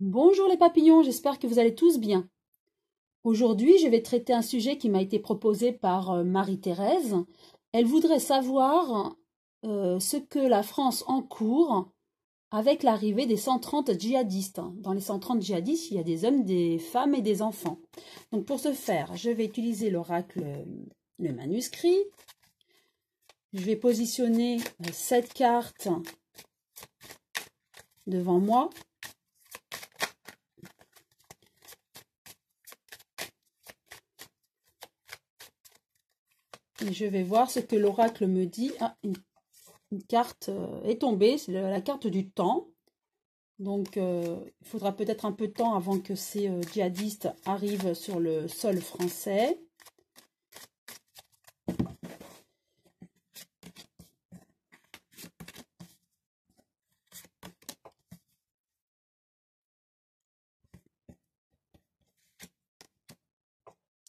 Bonjour les papillons, j'espère que vous allez tous bien. Aujourd'hui, je vais traiter un sujet qui m'a été proposé par Marie-Thérèse. Elle voudrait savoir ce que la France encourt avec l'arrivée des 130 djihadistes. Dans les 130 djihadistes, il y a des hommes, des femmes et des enfants. Donc pour ce faire, je vais utiliser l'oracle, le manuscrit. Je vais positionner 7 cartes devant moi. Et je vais voir ce que l'oracle me dit. Ah, une carte est tombée, c'est la carte du temps. Donc, il faudra peut-être un peu de temps avant que ces djihadistes arrivent sur le sol français.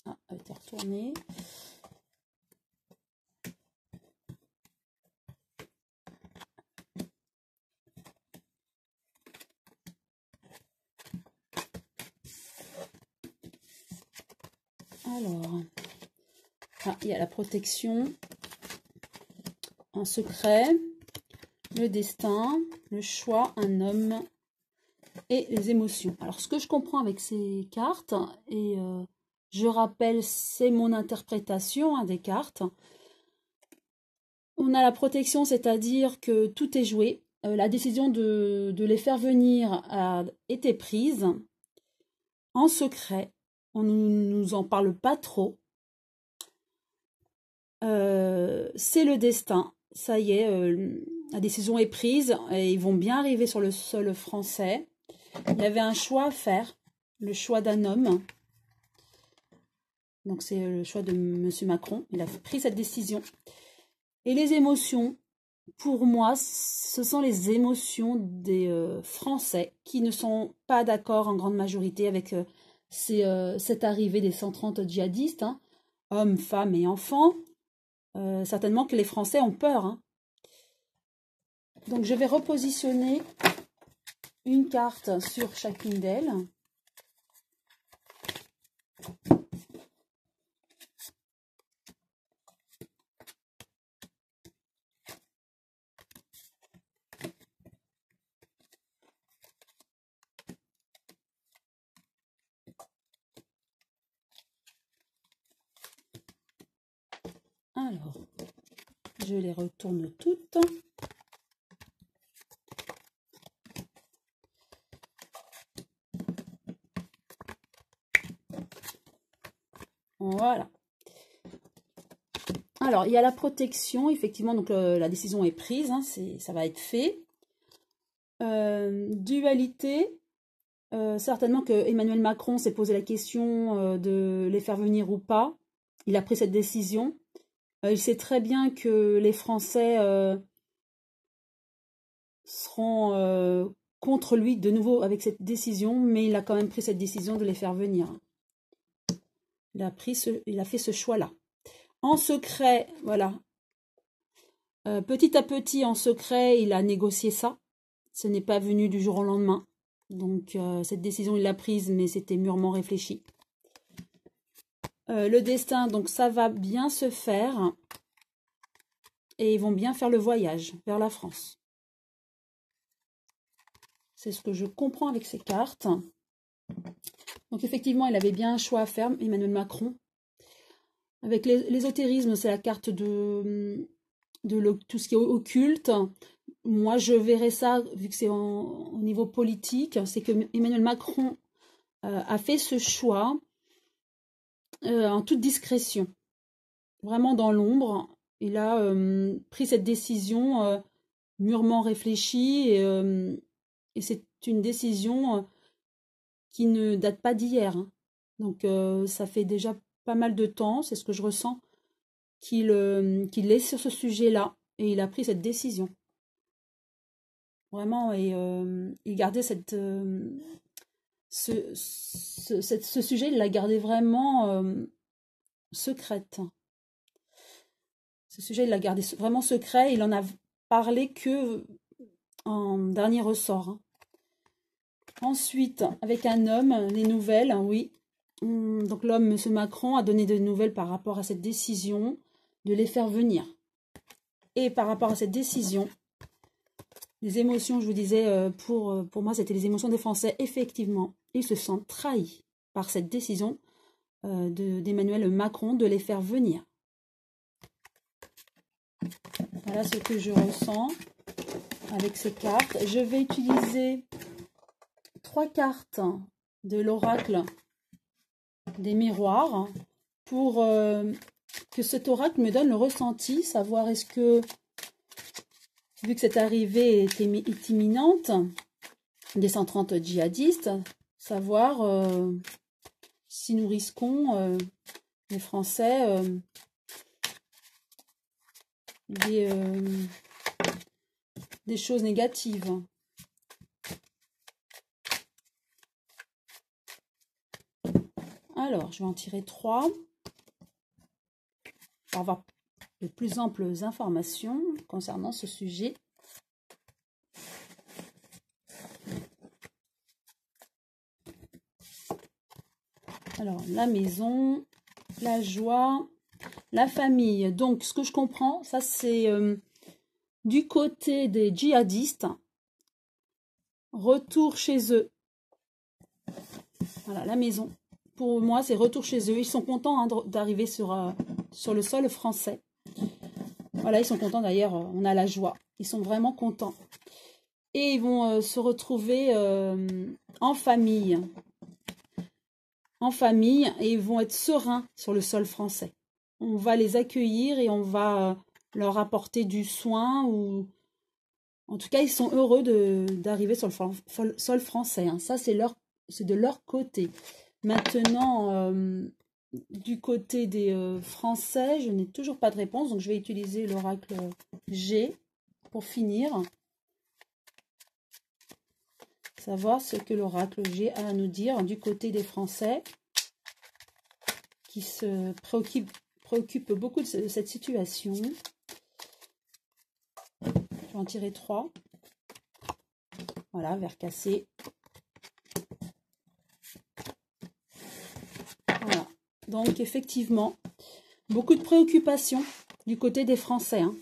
Ah, elle a été retournée. Alors, il y a la protection, un secret, le destin, le choix, un homme et les émotions. Alors, ce que je comprends avec ces cartes, et je rappelle, c'est mon interprétation des cartes. On a la protection, c'est-à-dire que tout est joué. La décision de les faire venir a été prise en secret. On ne nous en parle pas trop. C'est le destin. Ça y est, la décision est prise et ils vont bien arriver sur le sol français. Il y avait un choix à faire, le choix d'un homme. Donc c'est le choix de M. Macron. Il a pris cette décision. Et les émotions, pour moi, ce sont les émotions des Français qui ne sont pas d'accord en grande majorité avec cette arrivée des 130 djihadistes, hein, hommes, femmes et enfants. Certainement que les Français ont peur. Hein. Donc je vais repositionner une carte sur chacune d'elles. Alors, je les retourne toutes. Voilà. Alors, il y a la protection, effectivement, donc la décision est prise, hein, ça va être fait. Dualité, certainement que Emmanuel Macron s'est posé la question de les faire venir ou pas. Il a pris cette décision. Il sait très bien que les Français seront contre lui de nouveau avec cette décision, mais il a quand même pris cette décision de les faire venir. Il a fait ce choix-là. En secret, voilà. Petit à petit, en secret, il a négocié ça. Ce n'est pas venu du jour au lendemain. Donc, cette décision, il l'a prise, mais c'était mûrement réfléchi. Le destin, donc ça va bien se faire. Et ils vont bien faire le voyage vers la France. C'est ce que je comprends avec ces cartes. Donc, effectivement, il avait bien un choix à faire, Emmanuel Macron. Avec l'ésotérisme, c'est la carte de tout ce qui est occulte. Moi, je verrais ça, vu que c'est au niveau politique, c'est que Emmanuel Macron a fait ce choix en toute discrétion. Vraiment dans l'ombre. Il a pris cette décision mûrement réfléchie et c'est une décision qui ne date pas d'hier. Hein. Donc, ça fait déjà pas mal de temps, c'est ce que je ressens, qu'il est sur ce sujet-là et il a pris cette décision. Vraiment, et il gardait ce sujet, il l'a gardé vraiment secrète. Ce sujet, il l'a gardé vraiment secret, il en a parlé que en dernier ressort. Hein. Ensuite, avec un homme, les nouvelles, oui. Donc l'homme, M. Macron, a donné des nouvelles par rapport à cette décision de les faire venir. Et par rapport à cette décision, les émotions, je vous disais, pour moi, c'était les émotions des Français. Effectivement, ils se sentent trahis par cette décision d'Emmanuel Macron de les faire venir. Voilà ce que je ressens avec ces cartes. Je vais utiliser 3 cartes de l'oracle des miroirs pour que cet oracle me donne le ressenti, savoir est-ce que, vu que cette arrivée est imminente, des 130 djihadistes, savoir si nous risquons, les Français, des choses négatives. Alors, je vais en tirer 3 pour avoir de plus amples informations concernant ce sujet. Alors, la maison, la joie, la famille. Donc, ce que je comprends, ça c'est du côté des djihadistes, retour chez eux. Voilà, la maison. Pour moi, c'est retour chez eux. Ils sont contents hein, d'arriver sur le sol français. Voilà, ils sont contents d'ailleurs. On a la joie. Ils sont vraiment contents. Et ils vont se retrouver en famille. En famille. Et ils vont être sereins sur le sol français. On va les accueillir et on va leur apporter du soin. Ou en tout cas, ils sont heureux d'arriver sur le sol français. Hein. Ça, c'est de leur côté. Maintenant, du côté des Français, je n'ai toujours pas de réponse. Donc, je vais utiliser l'oracle G pour finir. Savoir ce que l'oracle G a à nous dire du côté des Français qui se préoccupent beaucoup de cette situation. Je vais en tirer 3. Voilà, vert cassé. Voilà. Donc, effectivement, beaucoup de préoccupations du côté des Français. Hein.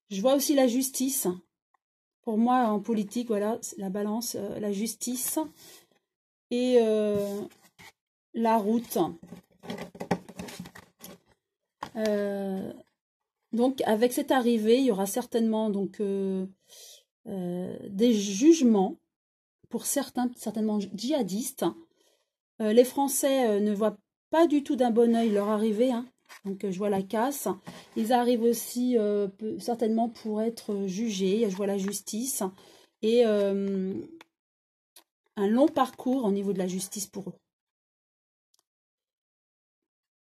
Je vois aussi la justice. Pour moi, en politique, voilà, la balance, la justice et la route. Donc, avec cette arrivée, il y aura certainement donc, des jugements pour certainement djihadistes. Les Français ne voient pas du tout d'un bon œil leur arrivée. Hein. Donc, je vois la casse. Ils arrivent aussi certainement pour être jugés. Je vois la justice. Et un long parcours au niveau de la justice pour eux.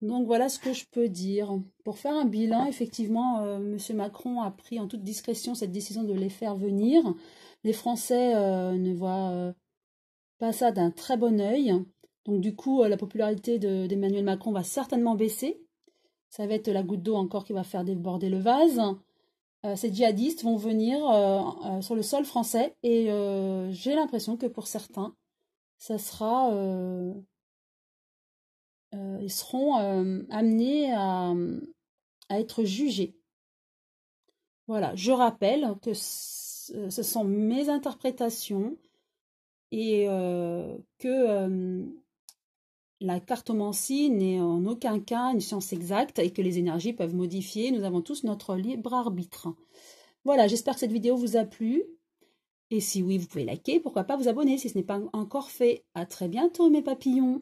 Donc, voilà ce que je peux dire. Pour faire un bilan, effectivement, M. Macron a pris en toute discrétion cette décision de les faire venir. Les Français ne voient pas ça d'un très bon œil. Donc, du coup, la popularité d'Emmanuel Macron va certainement baisser. Ça va être la goutte d'eau encore qui va faire déborder le vase. Ces djihadistes vont venir sur le sol français. Et j'ai l'impression que pour certains, ça sera... ils seront amenés à être jugés. Voilà, je rappelle que ce sont mes interprétations et que la cartomancie n'est en aucun cas une science exacte et que les énergies peuvent modifier. Nous avons tous notre libre arbitre. Voilà, j'espère que cette vidéo vous a plu. Et si oui, vous pouvez liker, pourquoi pas vous abonner si ce n'est pas encore fait. À très bientôt mes papillons.